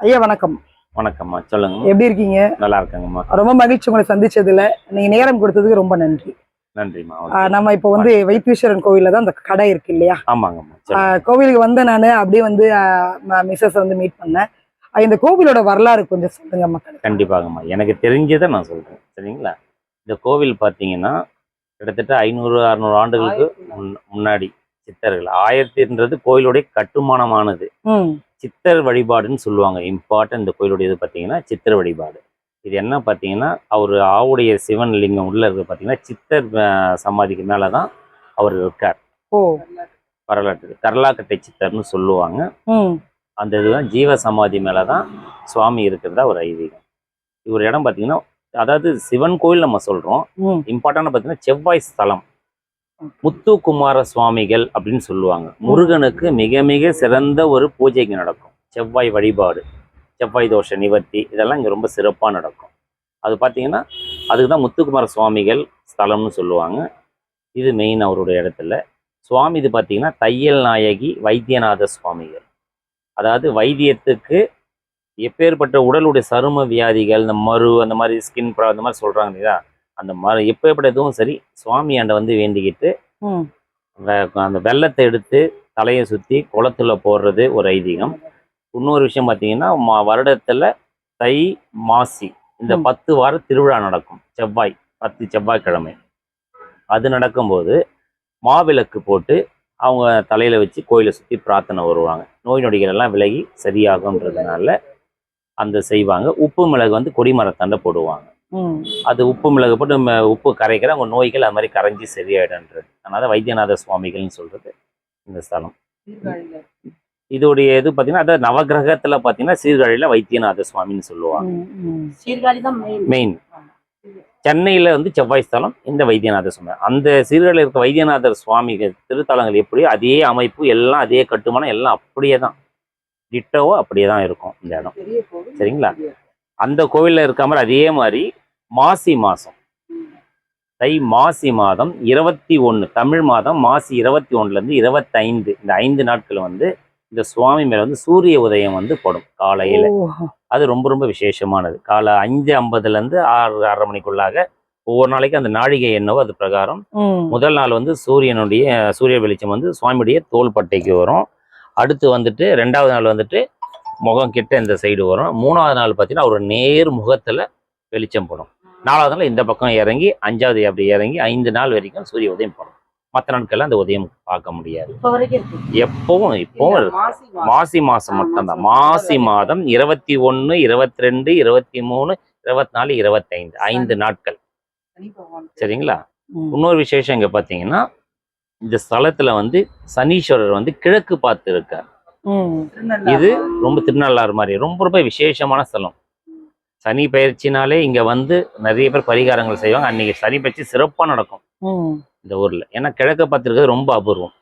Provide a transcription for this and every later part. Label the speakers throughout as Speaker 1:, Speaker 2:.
Speaker 1: ஐயா வணக்கம்.
Speaker 2: வணக்கம்மா, சொல்லுங்கம்மா.
Speaker 1: எப்படி இருக்கீங்க?
Speaker 2: நல்லா இருக்கேங்கம்மா.
Speaker 1: ரொம்ப மகிழ்ச்சி உங்களை சந்திச்சதுல. நீங்க நேரம் கொடுத்ததுக்கு ரொம்ப நன்றி.
Speaker 2: நன்றிம்மா.
Speaker 1: நம்ம இப்போ வந்து வைத்தீஸ்வரன் கோவில்ல தான் அந்த கடை இருக்கு இல்லையா?
Speaker 2: ஆமாங்கம்மா.
Speaker 1: கோவிலுக்கு வந்த நானு அப்படியே வந்து மிஸ்ஸஸ் வந்து மீட் பண்ணேன். இந்த கோவிலோட வரலாறு கொஞ்சம் சொல்லுங்க மக்கள்.
Speaker 2: கண்டிப்பாகம்மா. எனக்கு தெரிஞ்சதை நான் சொல்றேன், சரிங்களா? இந்த கோவில் பார்த்தீங்கன்னா கிட்டத்தட்ட 500-600 ஆண்டுகளுக்கு முன்னாடி சித்தர்கள் 1000ன்றது கோயிலுடைய கட்டுமானமானது. சித்தர் வழிபாடுன்னு சொல்லுவாங்க. இம்பார்ட்டன்ட் இந்த கோயிலுடைய இது பார்த்தீங்கன்னா சித்தர் வழிபாடு. இது என்ன பார்த்தீங்கன்னா, அவர் ஆவுடைய சிவன் லிங்கம் உள்ள இருக்கு பார்த்தீங்கன்னா, சித்தர் சமாதிக்கு மேலே தான் அவர் இருக்கார்.
Speaker 1: ஓ,
Speaker 2: வரலாற்று கரலாக்கட்டை சித்தர்னு சொல்லுவாங்க. அந்த இதுதான் ஜீவ சமாதி மேலே தான் சுவாமி இருக்கிறதா ஒரு ஐதீகம். ஒரு இடம் பார்த்தீங்கன்னா, அதாவது சிவன் கோயில் நம்ம சொல்கிறோம், இம்பார்ட்டண்டாக பார்த்தீங்கன்னா செவ்வாய் ஸ்தலம். முத்துக்குமார சுவாமிகள் அப்படின்னு சொல்லுவாங்க. முருகனுக்கு மிக மிக சிறந்த ஒரு பூஜைக்கு நடக்கும். செவ்வாய் வழிபாடு, செவ்வாய் தோஷ நிவர்த்தி, இதெல்லாம் இங்கே ரொம்ப சிறப்பாக நடக்கும். அது பார்த்தீங்கன்னா அதுக்கு தான் முத்துக்குமார சுவாமிகள் ஸ்தலம்னு சொல்லுவாங்க. இது மெயின் அவருடைய இடத்துல. சுவாமி இது பார்த்தீங்கன்னா தையல் நாயகி வைத்தியநாத சுவாமிகள். அதாவது வைத்தியத்துக்கு எப்பேற்பட்ட உடலுடைய சரும வியாதிகள், இந்த மரு அந்த மாதிரி ஸ்கின் அந்த மாதிரி சொல்கிறாங்க இல்லையா, அந்த மாதிரி எப்பேற்பட்ட இதுவும் சரி சுவாமி ஆண்டை வந்து வேண்டிக்கிட்டு அந்த வெள்ளத்தை எடுத்து தலையை சுற்றி குளத்துல போடுறது ஒரு ஐதீகம். இன்னொரு விஷயம் பார்த்தீங்கன்னா, வருடத்தில் தை மாசி இந்த 10 வார திருவிழா நடக்கும். 10 செவ்வாய்க்கிழமை அது நடக்கும்போது மாவிளக்கு போட்டு அவங்க தலையில் வச்சு கோயிலை சுற்றி பிரார்த்தனை வருவாங்க. நோய் நொடிகள் எல்லாம் விலகி சரியாகுன்றதுனால அந்த செய்வாங்க. உப்பு மிளகு வந்து கொடிமரத்தாண்ட போடுவாங்க. அது உப்பு மிளகு போட்டு உப்பு கரைக்கிற அவங்க நோய்கள் அது மாதிரி கரைஞ்சி சரியாயிடுன்றது. அதனால வைத்தியநாத சுவாமிகள்னு சொல்றது இந்த ஸ்தலம். இதோடைய இது பார்த்தீங்கன்னா, அதாவது நவகிரகத்தில் பார்த்தீங்கன்னா சீர்காழியில் வைத்தியநாத சுவாமின்னு சொல்லுவாங்க. மெயின் சென்னையில் வந்து செவ்வாய் ஸ்தலம், இந்த வைத்தியநாத சுவாமி. அந்த சீர்காழியில் இருக்க வைத்தியநாதர் சுவாமிகள் திருத்தலங்கள் எப்படியோ அதே அமைப்பு, எல்லாம் அதே கட்டுமானம், எல்லாம் அப்படியே தான் டிட்டோவோ அப்படியே தான் இருக்கும் இந்த இடம், சரிங்களா? அந்த கோவிலில் இருக்க மாதிரி அதே மாதிரி மாசி மாதம், தை மாசி மாதம் 21 தமிழ் மாதம் மாசி 21லேருந்து 25 இந்த 5 நாட்கள் வந்து இந்த சுவாமி மேலே வந்து சூரிய உதயம் வந்து படும் காலையில். அது ரொம்ப ரொம்ப விசேஷமானது. காலை 5:50லேருந்து 6:30 மணிக்குள்ளாக ஒவ்வொரு நாளைக்கு அந்த நாழிகை என்னவோ அது பிரகாரம் முதல் நாள் வந்து சூரிய வெளிச்சம் வந்து சுவாமியுடைய தோள்பட்டைக்கு வரும். அடுத்து வந்துட்டு 2வது நாள் வந்துட்டு முகம் கிட்ட இந்த சைடு வரும். 3வது நாள் பார்த்தீங்கன்னா ஒரு நேர் முகத்தில் வெளிச்சம் படும். 4வது நாள் இந்த பக்கம் இறங்கி 5வது அப்படி இறங்கி 5 நாள் வரைக்கும் சூரிய உதயம் படும். மற்ற நாட்கள்லாம் அந்த உதயம் பார்க்க முடியாது. இப்போவும் மாசி மாதம் மட்டும்தான். மாசி மாதம் 21, 22, 23, 24, 25 5 நாட்கள், சரிங்களா? இன்னொரு விசேஷம் இங்கே பார்த்தீங்கன்னா, இந்த ஸ்தலத்துல வந்து சனீஸ்வரர் வந்து கிழக்கு பார்த்து இருக்கார். இது ரொம்ப திருநள்ளாறு மாதிரி ரொம்ப ரொம்ப விசேஷமான ஸ்தலம். சனி பயிற்சினாலே இங்க வந்து நிறைய பேர் பரிகாரங்கள் செய்வாங்க. அன்னைக்கு சனி பயிற்சி சிறப்பா நடக்கும் இந்த ஊர்ல. ஏன்னா கிழக்க பார்த்துருக்கிறது ரொம்ப அபூர்வம்.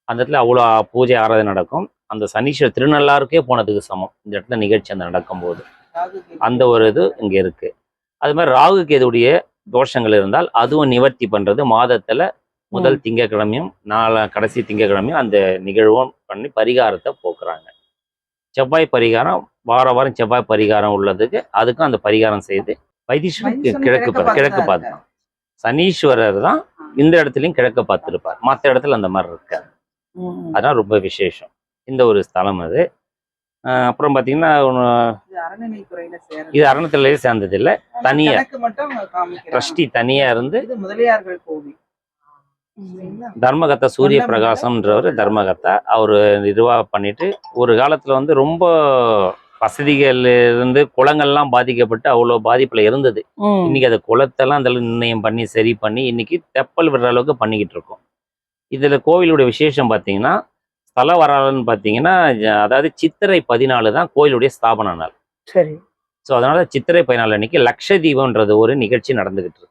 Speaker 2: அந்த இடத்துல அவ்வளோ பூஜை ஆராதனை நடக்கும். அந்த சனீஸ்வரர் திருநள்ளாருக்கே போனதுக்கு சமம் இந்த இடத்துல நிகழ்ச்சி அந்த நடக்கும்போது. அந்த ஒரு இது இங்க இருக்கு. அது மாதிரி ராகு கேதுடைய தோஷங்கள் இருந்தால் அதுவும் நிவர்த்தி பண்றது மாதத்துல முதல் திங்கக்கிழமையும் கடைசி திங்கக்கிழமையும் அந்த நிகழ்வும் பண்ணி பரிகாரத்தை போக்குறாங்க. செவ்வாய் பரிகாரம் வாரம் செவ்வாய் பரிகாரம் உள்ளதுக்கு அதுக்கும் அந்த பரிகாரம் செய்து வைத்தீஸ்வரருக்கு கிழக்கு பார்த்து. சனீஸ்வரர் தான் இந்த இடத்துலையும் கிழக்க பார்த்துருப்பார். மற்ற இடத்துல அந்த மாதிரி இருக்காது. அதான் ரொம்ப விசேஷம் இந்த ஒரு ஸ்தலம் அது. அப்புறம் பார்த்தீங்கன்னா இது அறநிலையத்துறையிலே சேர்ந்தது இல்லை, தனியா ட்ரஸ்டி தனியா இருந்து தர்மகர்த்தா சூரிய பிரகாசம்ன்றவர் தர்மகர்த்தா அவர் நிர்வாகம் பண்ணிட்டு ஒரு காலத்துல வந்து ரொம்ப வசதிகள் இருந்து குளங்கள்லாம் பாதிக்கப்பட்டு அவ்வளோ பாதிப்புல இருந்தது. இன்னைக்கு அதை குளத்தெல்லாம் அந்த நிர்ணயம் பண்ணி சரி பண்ணி இன்னைக்கு தெப்பல் விடுற அளவுக்கு பண்ணிக்கிட்டு இருக்கோம். இதுல கோவிலுடைய விசேஷம் பார்த்தீங்கன்னா, ஸ்தல வரலாறுன்னு பார்த்தீங்கன்னா, அதாவது சித்திரை 14 தான் கோயிலுடைய ஸ்தாபன நாள்.
Speaker 1: சரி.
Speaker 2: ஸோ அதனால சித்திரை 14 அன்னைக்கு லக்ஷதீபம்ன்றது ஒரு நிகழ்ச்சி நடந்துகிட்டு இருக்கு.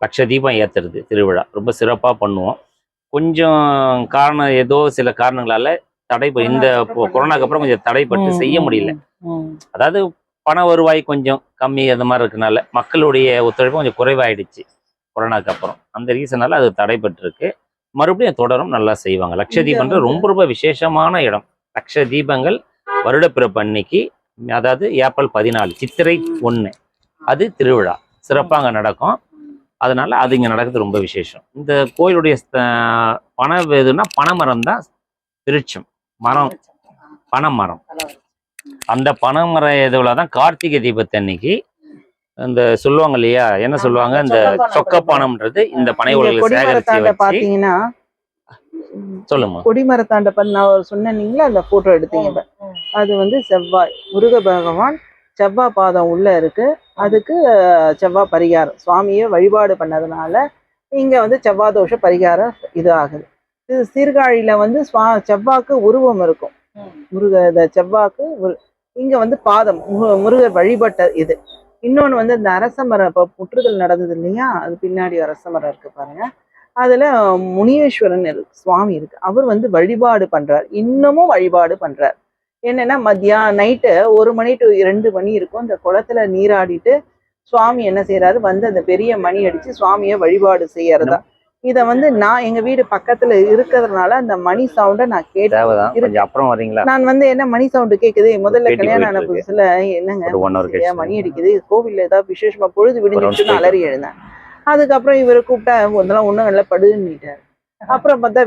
Speaker 2: லக்ஷதீபம் ஏத்துறது திருவிழா ரொம்ப சிறப்பாக பண்ணுவோம். கொஞ்சம் ஏதோ சில காரணங்களால இந்த கொரோனாக்கு அப்புறம் கொஞ்சம் தடைப்பட்டு செய்ய முடியல. அதாவது பண வருவாய் கொஞ்சம் கம்மி அந்த மாதிரி இருக்கனால மக்களுடைய ஒத்துழைப்பு கொஞ்சம் குறைவாயிடுச்சு கொரோனாக்கு அப்புறம். அந்த ரீசனால அது தடைப்பட்டு இருக்கு. மறுபடியும் தொடரும், நல்லா செய்வாங்க. லட்சதீபம்ன்றது ரொம்ப ரொம்ப விசேஷமான இடம். லட்ச தீபங்கள் வருடப்பிறப்பு அன்னைக்கு அதாவது ஏப்ரல் 14 சித்திரை 1 அது திருவிழா சிறப்பாக அங்கே நடக்கும். அதனால அது இங்கே நடக்கிறது ரொம்ப விசேஷம். இந்த கோயிலுடைய பனை எதுன்னா பனைமரம் தான் விருட்சம், மரம் பனைமரம். அந்த பனைமரம் இதுல தான் கார்த்திகை தீபத்தன்னைக்கு இந்த சொல்லுவாங்க இல்லையா, என்ன சொல்லுவாங்க, இந்த சொக்கப்பானம்ன்றது இந்த பனை ஓலைகளை சேகரிச்சு வச்சு.
Speaker 3: பாத்தீங்கன்னா
Speaker 2: சொல்லுங்க.
Speaker 3: கொடிமரத்தாண்ட நான் சொன்னீங்களா அந்த போட்டோ எடுத்தீங்க, அது வந்து செவ்வாய் முருக பகவான் செவ்வாய் பாதம் உள்ள இருக்கு. அதுக்கு செவ்வாய் பரிகாரம் சுவாமியை வழிபாடு பண்ணதுனால இங்க வந்து செவ்வாய் தோஷ பரிகாரம் இது ஆகுது. இது சீர்காழியில வந்து செவ்வாய்க்கு உருவம் இருக்கும். செவ்வாய்க்கு இங்க வந்து பாதம் முருகர் வழிபட்ட இது. இன்னொன்று வந்து இந்த அரச மரம் இப்போ முற்றுதல் நடந்தது இல்லையா, அது பின்னாடி அரச மரம் இருக்கு பாருங்க. அதுல முனீஸ்வரன் சுவாமி இருக்கு. அவர் வந்து வழிபாடு பண்றார், இன்னமும் வழிபாடு பண்றார். என்னன்னா நைட்டு 1 மணி to 2 மணி இருக்கும். அந்த குளத்துல நீராடிட்டு சுவாமி என்ன செய்யறாரு, வந்து அந்த பெரிய மணி அடிச்சு சுவாமியை வழிபாடு செய்யறதா. இத வந்து நான் எங்க வீடு பக்கத்துல இருக்கிறதுனால அந்த மணி சவுண்ட நான் கேட்டேன்.
Speaker 2: அப்புறம் வரீங்களா?
Speaker 3: நான் வந்து என்ன மணி சவுண்டு கேக்குது, முதல்ல கல்யாணம் ஆன புதுசுல என்னங்க மணி அடிக்குது, கோவில்ல ஏதாவது விசேஷமா பொழுது விடிஞ்சிச்சுன்னு அலறி எழுந்தேன். அதுக்கப்புறம் இவரை கூப்பிட்டா ஒன்றும் நல்லா படுன்னுட்டாரு. அப்புறம் பார்த்தா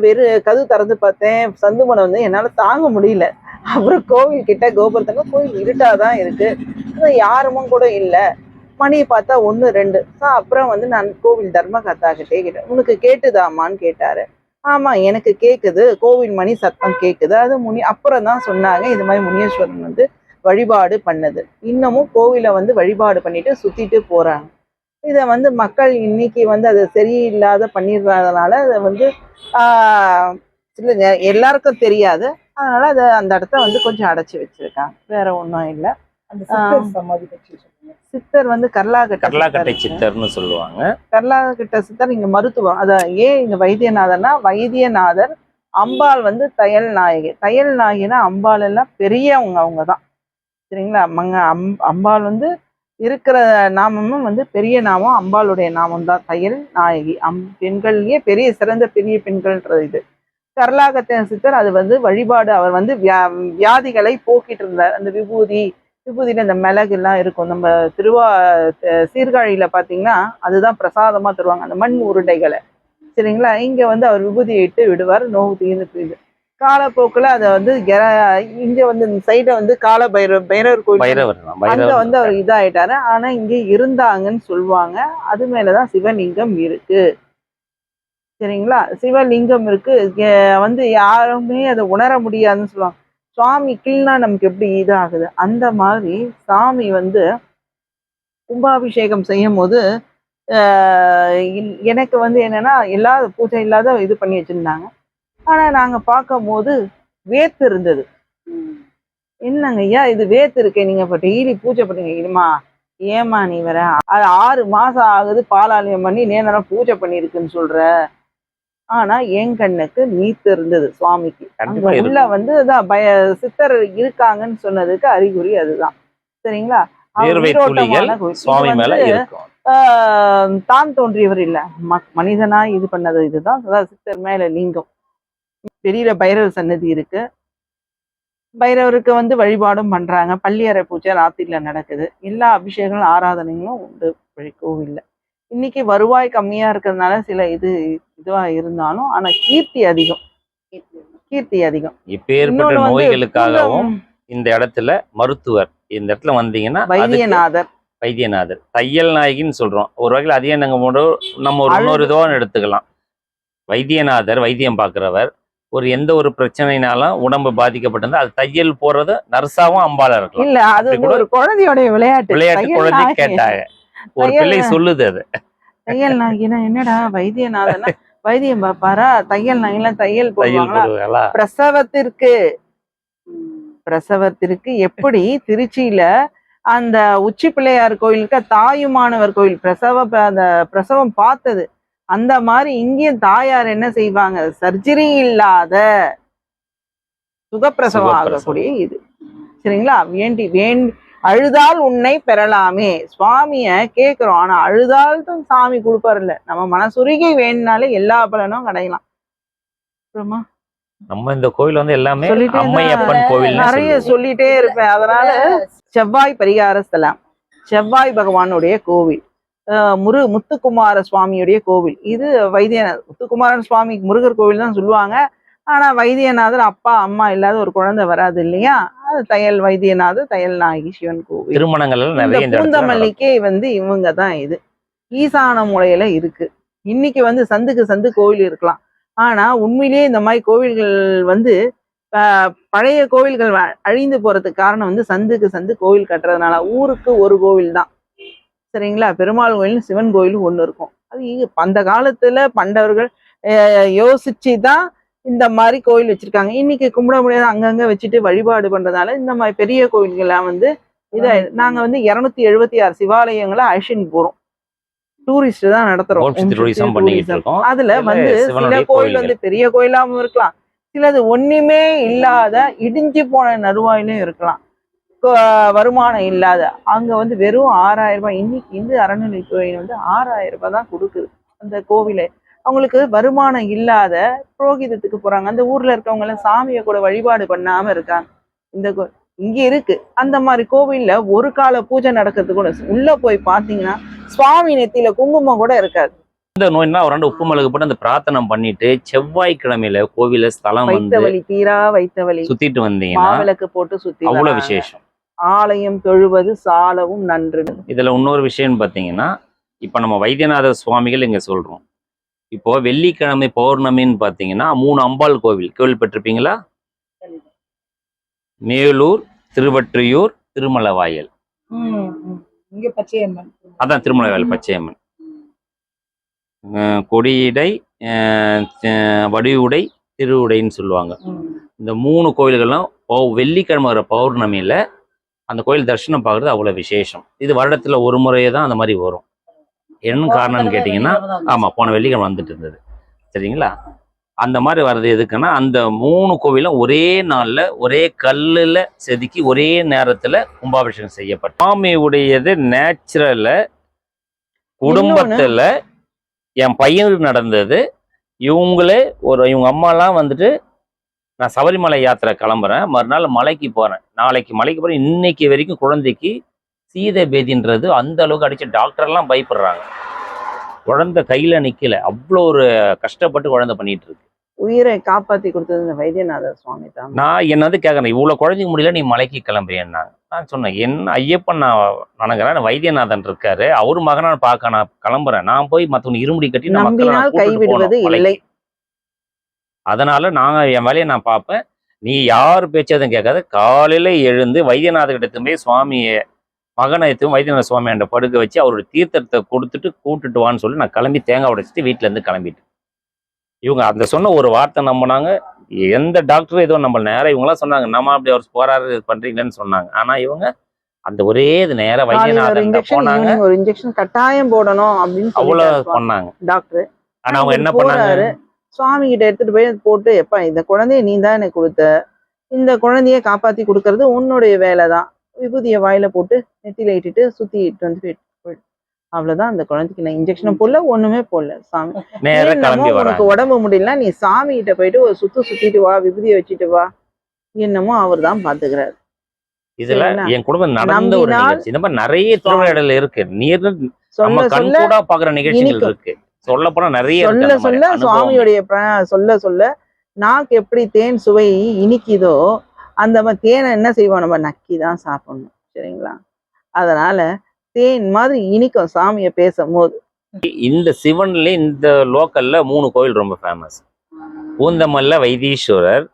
Speaker 3: கதவு திறந்து பார்த்தேன், சந்துமனை வந்து என்னால தாங்க முடியல. அப்புறம் கோவில் கிட்ட கோபுரத்தங்க கோவில் இருட்டாதான் இருக்கு, யாருமும் கூட இல்லை. மணியை பார்த்தா 1, 2. அப்புறம் வந்து நான் கோவில் தர்மகர்த்தா கிட்டே கேட்டேன், உனக்கு கேட்டுதாமான்னு கேட்டாரு. ஆமா எனக்கு கேக்குது, கோவில் மணி சத்தம் கேக்குது. அது அப்புறம் தான் சொன்னாங்க இது மாதிரி முனீஸ்வரன் வந்து வழிபாடு பண்ணது. இன்னமும் கோவிலை வந்து வழிபாடு பண்ணிட்டு சுத்திட்டு போறாங்க. இதை வந்து மக்கள் இன்னைக்கு வந்து அது சரியில்லாத பண்ணிடுறதுனால அதை வந்து எல்லாருக்கும் தெரியாது. அதனால அதை அந்த இடத்த வந்து கொஞ்சம் அடைச்சி வச்சிருக்காங்க, வேற ஒன்றும் இல்லை. சித்தர் வந்து
Speaker 2: கர்லாக்கட்டை சித்தர்னு சொல்லுவாங்க.
Speaker 3: கர்லாக்கட்டை சித்தர் இங்க மருத்துவம். அதான் ஏன் இங்க வைத்தியநாதர்னா, வைத்தியநாதர் அம்பாள் வந்து தையல் நாயகி. தையல் நாயகினா அம்பாள் எல்லாம் பெரியவங்க, அவங்க தான் சரிங்களா. அம்பாள் வந்து இருக்கிற நாமமும் வந்து பெரிய நாமம் அம்பாளுடைய நாமம் தான் தையல் நாயகி. பெண்கள்லயே சிறந்த பெரிய பெண்கள்ன்றது இது. கர்லாக்கட்டை சித்தர் அது வந்து வழிபாடு. அவர் வந்து வியாதிகளை போக்கிட்டு இருந்தார். அந்த விபூதியில இந்த மிளகு எல்லாம் இருக்கும். நம்ம சீர்காழியில பாத்தீங்கன்னா அதுதான் பிரசாதமா தருவாங்க, அந்த மண் உருண்டைகளை சரிங்களா. இங்க வந்து அவர் விபூதியை இட்டு விடுவார், நோவு தீர்ந்து போயிடுது. காலப்போக்கில் அதை வந்து இங்க வந்து இந்த சைட வந்து பைரவர் கோயில் அங்க வந்து அவர் இதாயிட்டாரு. ஆனா இங்க இருந்தாங்கன்னு சொல்லுவாங்க. அது மேலதான் சிவலிங்கம் இருக்கு சரிங்களா. சிவலிங்கம் இருக்கு, வந்து யாருமே அதை உணர முடியாதுன்னு சொல்லுவாங்க. சுவாமி கீழ்னா நமக்கு எப்படி இதாகுது, அந்த மாதிரி சாமி வந்து கும்பாபிஷேகம் செய்யும் போது எனக்கு வந்து என்னன்னா இல்லாத பூஜை இல்லாத இது பண்ணி வச்சிருந்தாங்க. ஆனா நாங்க பார்க்கும் போது வேத்து இருந்தது. என்னங்க ஐயா இது வேத்து இருக்கே, நீங்க இப்போ டெய்லி பூஜை பண்ணுங்க. இதுமா ஏமா நீ வர, அது 6 மாசம் ஆகுது பாலாலயம் பண்ணி நேரம் பூஜை பண்ணிருக்குன்னு சொல்ற. ஆனா என் கண்ணுக்கு நீத்து இருந்தது சுவாமிக்கு. அங்க உள்ள வந்து சித்தர் இருக்காங்கன்னு சொன்னதுக்கு அறிகுறி அதுதான் சரிங்களா. தான் தோன்றியவர் இல்ல, மனிதனா இது பண்ணது இதுதான். சித்தர் மேல லிங்கம், பெரிய பைரவர் சன்னதி இருக்கு. பைரவருக்கு வந்து வழிபாடும் பண்றாங்க. பள்ளியறை பூஜை ராத்திரில நடக்குது. எல்லா அபிஷேகங்களும் ஆராதனைகளும் உண்டு கோவில்ல. இன்னைக்கு வருவாய் கம்மியா இருக்கிறதுனால சில இதுவா இருந்தாலும் ஆனா கீர்த்தி அதிகம்.
Speaker 2: இப்பேற்பட்ட நோய்களுக்காகவும் இந்த இடத்துல மருத்துவர், இந்த இடத்துல வந்தீங்கன்னா வைத்தியநாதர் தையல் நாயகின்னு சொல்றோம். ஒரு வகையில் அதையே நம்ம ஒரு இன்னொரு இதுவாக எடுத்துக்கலாம். வைத்தியநாதர் வைத்தியம் பார்க்கிறவர். எந்த ஒரு பிரச்சனைனாலும் உடம்பு பாதிக்கப்பட்டிருந்தா அது தையல் போறது நர்ஸாவும் அம்பாளா இருக்கலாம்.
Speaker 3: இல்ல அது ஒரு குழந்தையோட விளையாட்டு
Speaker 2: குழந்தை கேட்டாங்க, ஒரு பிள்ளை சொல்லுது அது
Speaker 3: தையல் நாயகினா என்னடா வைத்தியநாதனா வைத்தியம் பாப்பாரா, தையல் நாயெல்லாம் தையல் போடுவாங்களா. பிரசவத்திற்கு எப்படி திருச்சியில அந்த உச்சி பிள்ளையார் கோயிலுக்கு தாயுமானவர் கோயில் பிரசவம் பார்த்தது, அந்த மாதிரி இங்கேயும் தாயார் என்ன செய்வாங்க, சர்ஜரி இல்லாத சுகப்பிரசவம் ஆகக்கூடிய இது சரிங்களா. அழுதால் உன்னை பெறலாமே, சுவாமிய கேட்கிறோம். ஆனா அழுதால் தான் சாமி கொடுப்பாருல்ல, நம்ம மனசுருகி வேணுனாலே எல்லா பலனும் கிடைக்கலாம். அப்புறமா
Speaker 2: நம்ம இந்த கோவில் வந்து எல்லாமே
Speaker 3: சொல்லிட்டே தான்
Speaker 2: அம்மையப்பன் கோவில்
Speaker 3: நிறைய சொல்லிட்டே இருப்பேன். அதனால செவ்வாய் பரிகார ஸ்தலம், செவ்வாய் பகவானுடைய கோவில், முத்துக்குமார சுவாமியுடைய கோவில். இது வைத்தியநாதர் முத்துக்குமாரன் சுவாமி முருகர் கோவில் தான் சொல்லுவாங்க. ஆனா வைத்தியநாதர் அப்பா அம்மா இல்லாத ஒரு குழந்தை வராது இல்லையா, அது தையல் வைத்தியநாதர் தையல் நாயகி சிவன் கோவில்.
Speaker 2: திருமணங்கள்
Speaker 3: இந்த
Speaker 2: நிறைய இந்த இடத்துல
Speaker 3: பூந்தமல்லிக்கே வந்து இவங்க தான் இது ஈசான மூலையில இருக்கு. இன்னைக்கு வந்து சந்துக்கு சந்து கோவில் இருக்கலாம். ஆனா உண்மையிலேயே இந்த மாதிரி கோவில்கள் வந்து பழைய கோவில்கள் அழிந்து போறதுக்கு காரணம் வந்து சந்துக்கு சந்து கோவில் கட்டுறதுனால. ஊருக்கு ஒரு கோவில் தான் சரிங்களா, பெருமாள் கோயில் சிவன் கோயிலும் ஒண்ணு இருக்கும். அது அந்த காலத்துல பண்டவர்கள் யோசிச்சு தான் இந்த மாதிரி கோயில் வச்சிருக்காங்க. இன்னைக்கு கும்பிட முடியாத அங்கங்க வச்சுட்டு வழிபாடு பண்றதுனால இந்த மாதிரி பெரிய கோயில்கள்லாம் வந்து இதை நாங்க வந்து 276 சிவாலயங்களை அழிச்சுன்னு போறோம். டூரிஸ்ட் தான் நடத்துறோம். அதுல வந்து சில கோயில் வந்து பெரிய கோயிலாவும் இருக்கலாம், சிலது ஒண்ணுமே இல்லாத இடிஞ்சு போன நறுவாயிலும் இருக்கலாம், வருமானம் இல்லாத. அங்க வந்து வெறும் 6000 ரூபாய். இன்னைக்கு இந்து அறநிலைத்துறை வந்து 6000 ரூபாய் தான் கொடுக்குது அந்த கோவிலை. அவங்களுக்கு வருமானம் இல்லாத புரோகிதத்துக்கு போறாங்க. அந்த ஊர்ல இருக்கவங்க எல்லாம் சாமியை கூட வழிபாடு பண்ணாம இருக்காங்க. இந்த இங்க இருக்கு அந்த மாதிரி கோவில்ல ஒரு கால பூஜை நடக்கிறது கூட உள்ள போய் பாத்தீங்கன்னா சுவாமி நெத்தியில குங்குமம் கூட இருக்காது.
Speaker 2: இந்த நோய்னா ஒரு உப்பு மிளகு போட்டு அந்த பிரார்த்தனை பண்ணிட்டு செவ்வாய்க்கிழமையில கோவில ஸ்தலம் வந்து
Speaker 3: வைத்தவழி தீரா வைத்தவழி
Speaker 2: சுத்திட்டு வந்தீங்கன்னா
Speaker 3: மாவிளக்கு போட்டு சுத்தி
Speaker 2: அவ்வளவு விசேஷம்.
Speaker 3: ஆலயம் தொழுவது சாலவும் நன்று.
Speaker 2: இதுல இன்னொரு விஷயம் பாத்தீங்கன்னா, இப்ப நம்ம வைத்தியநாத சுவாமிகள் இங்க சொல்றோம். இப்போ வெள்ளிக்கிழமை பௌர்ணமின்னு பாத்தீங்கன்னா 3 அம்பாள் கோவில் கேள்விப்பட்டிருப்பீங்களா? மேலூர், திருவற்றியூர், திருமலவாயல்.
Speaker 1: இங்க பச்சையம்மன்,
Speaker 2: அதான் திருமலவாயல் பச்சையம்மன். கொடியடை, வடிவுடை, திருவுடைன்னு சொல்லுவாங்க. இந்த 3 கோயில்களும் வெள்ளிக்கிழமை வர பௌர்ணமியில அந்த கோயில் தரிசனம் பார்க்கறது அவ்வளவு விசேஷம். இது வருடத்துல ஒரு முறையே தான் அந்த மாதிரி வரும். என்ன காரணம்னு கேட்டீங்கன்னா, ஆமா போன வெள்ளிக்கிழமை வந்துட்டு இருந்தது சரிங்களா. அந்த மாதிரி வர்றது எதுக்குன்னா, அந்த 3 கோவிலும் ஒரே நாள்ல ஒரே கல்லுல செதுக்கி ஒரே நேரத்துல கும்பாபிஷேகம் செய்யப்பட்ட சுவாமியுடையது. நேச்சுரல்ல குடும்பத்துல என் பையனுக்கு நடந்தது. இவங்க அம்மாலாம் வந்துட்டு நான் சபரிமலை யாத்திரை கிளம்புறேன், மறுநாள் மலைக்கு போறேன், நாளைக்கு மலைக்கு போறேன், இன்னைக்கு வரைக்கும் குழந்தைக்கு சீதை பேதின்றது அந்த அளவுக்கு அடிச்சு டாக்டர்லாம் பயப்படுறாங்க. குழந்தை கையில நிக்கல, அவ்வளோ ஒரு கஷ்டப்பட்டு குழந்தை பண்ணிட்டு இருக்கு.
Speaker 3: உயிரை காப்பாத்தி கொடுத்தது இந்த வைத்தியநாதர் சுவாமி தான்.
Speaker 2: நான் என்ன வந்து கேட்கறேன், இவ்வளவு குழந்தைக்கு முடியல நீ மலைக்கு கிளம்புறேன்னாங்க. நான் சொன்னேன், என்ன ஐயப்பன் நான் நினைக்கிறேன் வைத்தியநாதன் இருக்காரு, அவரு மகனை பார்க்க நான் கிளம்புறேன், நான் போய் மத்தவங்க இருமுடி கட்டி
Speaker 3: நம்பினால் கைவிடுவது இல்லை.
Speaker 2: அதனால என் வேலையை நான் பார்ப்பேன், நீ யார் பேச்சதும் கேட்காத. காலையில எழுந்து வைத்தியநாதர் கிட்ட போய் சுவாமியை மகனை வைத்தியநாத சுவாமி என்ற படுக்க வச்சு அவருடைய தீர்த்தத்தை கொடுத்துட்டு கூட்டுட்டு வான்னு சொல்லி நான் கிளம்பி தேங்காய் உடைச்சிட்டு வீட்டுல இருந்து கிளம்பிட்டு. இவங்க அந்த சொன்ன ஒரு வார்த்தை நம்பினாங்க. எந்த டாக்டரும் ஏதோ நம்ம நேரம் இவங்களாம் சொன்னாங்க, நம்ம அப்படி அவர் போறாரு பண்றீங்களேன்னு சொன்னாங்க. ஆனா இவங்க அந்த ஒரே இது நேரம் வைத்தியநாதன் போனாங்க,
Speaker 3: ஒரு இன்ஜெக்ஷன் கட்டாயம் போடணும் அப்படின்னு
Speaker 2: அவ்வளவு பண்ணாங்க
Speaker 3: டாக்டர்.
Speaker 2: ஆனா அவங்க என்ன பண்ணாங்க,
Speaker 3: சுவாமி கிட்ட எடுத்துட்டு போய் போட்டு, எப்ப இந்த குழந்தைய நீ தான் எனக்கு கொடுத்த, இந்த குழந்தைய காப்பாத்தி கொடுக்கறது உன்னுடைய வேலைதான், விபூதியை வாயில போட்டு நெத்தியில இட்டுட்டு சுத்திட்டு வந்து அவ்வளவுதான். அந்த குழந்தைக்கு நான் இன்ஜெக்ஷனும் போடல, ஒண்ணுமே போடல. சாமி உனக்கு உடம்பு முடியல, நீ சாமி கிட்ட போயிட்டு ஒரு சுத்திட்டு வா, விபூதியை வச்சுட்டு வா, என்னமோ அவர் தான் பாத்துக்கிறாரு.
Speaker 2: இதுல என் குடும்பம் நடந்த ஒரு நிகழ்ச்சி. இந்த மாதிரி நிறைய திருவிழாடல் இருக்கு, நீர் நம்ம கண் கூட பாக்குற நிகழ்ச்சிகள் இருக்கு. சொல்ல போனா நிறைய
Speaker 3: சொல்ல சுவாமியுடைய சொல்ல நாக்கு எப்படி தேன் சுவை இனிக்குதோ அந்த மாதிரி தேனை என்ன செய்வோம், நம்ம நக்கி தான் சாப்பிடணும் சரிங்களா. அதனால தேன் மாதிரி இனிக்கும் சாமியை பேசும்போது.
Speaker 2: இந்த சிவன்ல இந்த லோக்கல்ல 3 கோவில் ரொம்ப ஃபேமஸ். பூந்தமல்ல வைத்தீஸ்வரர்,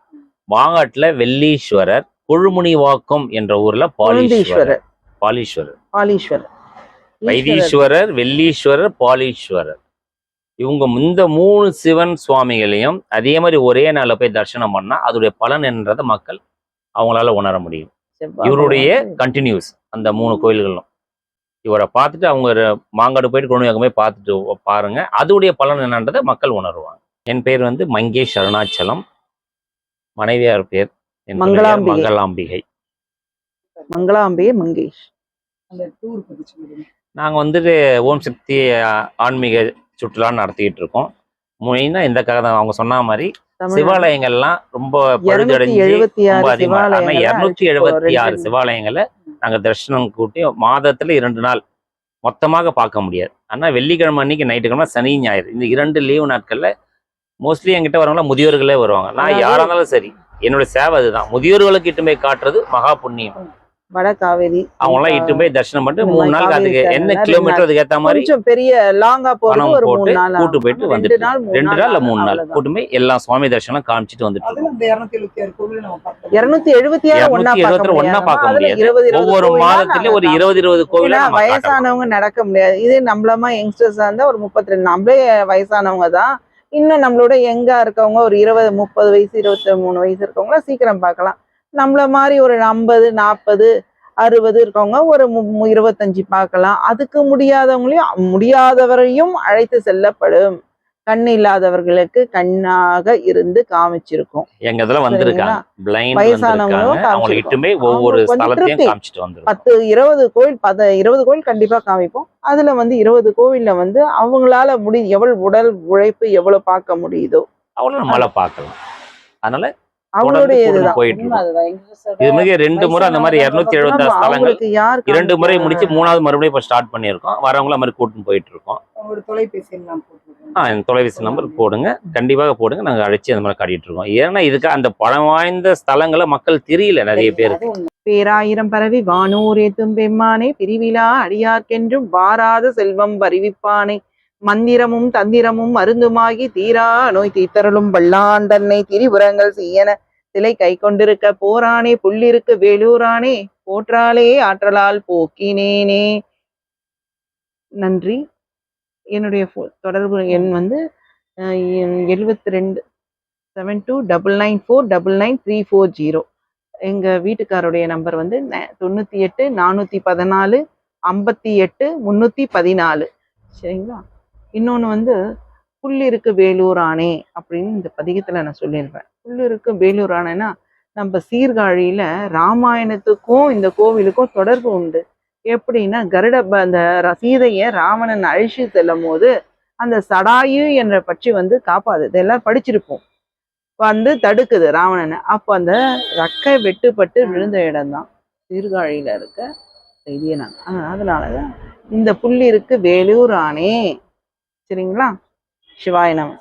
Speaker 2: வாங்காட்டுல வெள்ளீஸ்வரர், கொழுமுனிவாக்கம் என்ற ஊர்ல பாலீஸ்வரர். வைத்தீஸ்வரர், வெள்ளீஸ்வரர், பாலீஸ்வரர். இவங்க இந்த 3 சிவன் சுவாமிகளையும் அதே மாதிரி ஒரே நாள்ல போய் தரிசனம் பண்ணா அதோடைய பலன் என்றதை மக்கள் அவங்களால உணர முடியும். இவருடைய கண்டினியூஸ் அந்த 3 கோயில்களும் இவரை பார்த்துட்டு அவங்க மாங்காடு போயிட்டு கொண்டு போய் பார்த்துட்டு பாருங்க, அதோடைய பலன் என்னன்றதை மக்கள் உணர்வாங்க. என் பேர் வந்து மங்கேஷ் அருணாச்சலம், மனைவியார் பேர் மங்களாம்பிகை.
Speaker 3: மங்கேஷ்.
Speaker 2: நாங்க வந்துட்டு ஓம் சக்தி ஆன்மீக சுற்றுலா நடத்திக்கிட்டு இருக்கோம். மெயினாக இந்த கதை அவங்க சொன்ன மாதிரி சிவாலயங்கள்லாம் ரொம்ப பழுதடைஞ்சு
Speaker 3: 276
Speaker 2: ரொம்ப அதிகமா. ஆனா
Speaker 3: சிவாலயங்களை
Speaker 2: 276 சிவாலயங்களை நாங்க தரிசனம் கூட்டி மாதத்துல 2 நாள் மொத்தமாக பார்க்க முடியாது. ஆனா வெள்ளிக்கிழமை அன்னைக்கு நைட்டுக்கிழமை சனி ஞாயிறு இந்த 2 லீவு நாட்கள்ல மோஸ்ட்லி என்கிட்ட வரவங்களா முதியோர்களே வருவாங்க. நான் யாரா இருந்தாலும் சரி என்னோட சேவை அதுதான். முதியோர்களுக்கு இட்டு போய் காட்டுறது மகா புண்ணியம்.
Speaker 3: வட காவேரி
Speaker 2: அவங்க எல்லாம் இட்டு போய் தரிசனம் பண்ணிட்டு
Speaker 3: இந்த
Speaker 2: 3
Speaker 3: மாதிரி
Speaker 2: நாளுக்கு அதுக்கு
Speaker 3: காவேரி
Speaker 2: என்ன
Speaker 3: சேனல்ல
Speaker 2: கிலோமீட்டர் அதுக்கு ஏத்த மாதிரி
Speaker 3: கொஞ்சம் பெரிய லாங்கா போறது
Speaker 2: பணம்
Speaker 3: ஒரு
Speaker 2: போட்டு
Speaker 3: 3 நாள்
Speaker 2: கூட்டு போயிட்டு
Speaker 3: 2
Speaker 2: வந்துட்டு
Speaker 3: நாள்
Speaker 2: 2 நாள் இல்ல 3 நாள்
Speaker 3: அவ்வளவுதான்.
Speaker 2: கூட்டு போய் எல்லா சுவாமி தரிசனம் காமிச்சிட்டு வந்துட்டு
Speaker 1: அதுல அந்த 276 கோவில் நம்ம பார்த்தோம்.
Speaker 3: 276 ஒண்ணா
Speaker 2: 276 ஒண்ணா
Speaker 3: பார்க்க
Speaker 2: பார்க்க
Speaker 3: முடியாது. அதுல
Speaker 2: முடியாது.
Speaker 3: 20
Speaker 2: ஒவ்வொரு
Speaker 3: கோவிலா
Speaker 2: மாதத்துலயும் ஒரு
Speaker 3: நாங்க
Speaker 2: 20 கோவில
Speaker 3: ஏன்னா
Speaker 2: நம்ம காட்டலாம்.
Speaker 3: வயசானவங்க நடக்க முடியாது. இதே நம்மளமா யங்ஸ்டர்ஸா இருந்தா ஒரு 32 நம்மளே வயசானவங்க தான். இன்னும் நம்மளோட யங்கா இருக்கவங்க ஒரு 20 30 வயசு 23 வயசு இருக்கவங்கள சீக்கிரம் பார்க்கலாம். நம்மள மாதிரி ஒரு 50 40 60 இருக்கவங்க ஒரு 25 பார்க்கலாம். அதுக்கு முடியாதவரையும் அழைத்து செல்லப்படும். கண் இல்லாதவர்களுக்கு கண்ணாக இருந்து காமிச்சிருக்கும்.
Speaker 2: எங்க இதுல வந்திருக்காங்க பிளைண்ட்
Speaker 3: வயசானவங்களும்
Speaker 2: வந்திருக்காங்க. அவங்களை
Speaker 3: காமிச்சிருக்கோம்.
Speaker 2: இட்டுமே ஒவ்வொரு
Speaker 3: அவங்களுக்கு கொஞ்சம்
Speaker 2: ஸ்தலத்தையும்
Speaker 3: திருப்தி.
Speaker 2: காமிச்சிட்டு வந்துருக்கோம்.
Speaker 3: 10 20 கோயில் கண்டிப்பா காமிப்போம். அதுல 20 கோவில்ல அவங்களால எவ்வளவு உடல் உழைப்பு எவ்வளவு பார்க்க முடியுதோ
Speaker 2: அவ்வளவு நம்மளால பார்க்கலாம். அதனால
Speaker 3: அவங்களுடைய
Speaker 2: தொடர்ந்து
Speaker 3: இதுதான்.
Speaker 2: போயிட்டு இருக்கோம். இது மாதிரி 2 முறை அந்த மாதிரி 276
Speaker 3: ஆமா,
Speaker 2: ஸ்தலங்கள்
Speaker 3: அவங்களுக்கு யார்
Speaker 2: 2 முறை
Speaker 3: காமிக்கிறாங்க?
Speaker 2: முடிச்சு 3வது மறுபடியும் இப்ப ஸ்டார்ட் பண்ணியிருக்கோம். வரவங்கள மாதிரி கூட்டிட்டு போயிட்டு இருக்கோம்.
Speaker 1: அவங்களோட தொலைபேசி எண் நான் போட்டுருக்கேன்.
Speaker 2: என் தொலைபேசி நம்பர் போடுங்க, கண்டிப்பாக போடுங்க. நாங்க அழைச்சி அந்த மாதிரி காட்டிட்டு இருக்கோம். ஏன்னா இதுக்கு அந்த பழம் வாய்ந்த ஸ்தலங்களை மக்கள் தெரியல நிறைய பேருக்கு.
Speaker 3: பேராயிரம் பரவி வானூர் ஏத்தும் பெம்மானே பிரிவிழா அடியார்க்கென்றும் வாராத செல்வம் வருவிப்பானே மந்திரமும் தந்திரமும் மருந்துமாகி தீரா நோய் தீத்தரலும் வல்லாண்டன்னை திரிபுரங்கள் செய்யன சிலை கை கொண்டிருக்க போரானே புள்ளிருக்கு வேலூரானே போற்றாலே ஆற்றலால் போக்கினேனே. நன்றி. என்னுடைய தொடர்பு எண் 72 7299499340. எங்க வீட்டுக்காருடைய நம்பர் 98 414 58 314. சரிங்களா? இன்னொன்று புள்ளிருக்கு வேலூரானே அப்படின்னு இந்த பதிகத்துல நான் சொல்லியிருப்பேன். புள்ளிருக்கு வேலூரானேன்னா நம்ம சீர்காழியில ராமாயணத்துக்கும் இந்த கோவிலுக்கும் தொடர்பு உண்டு. எப்படின்னா அந்த சீதையை ராவணன் அழிச்சு செல்லும் போது அந்த சடாயு என்ற பட்சி காப்பாது. இதெல்லாம் படிச்சிருப்போம். தடுக்குது ராவணனை. அப்போ அந்த ரக்கை வெட்டுப்பட்டு விழுந்த இடம்தான் சீர்காழியில இருக்க செய்தியை நான் அதனாலதான் இந்த புள்ளிருக்கு வேலூரானே. சரிங்களா? சிவாய நம.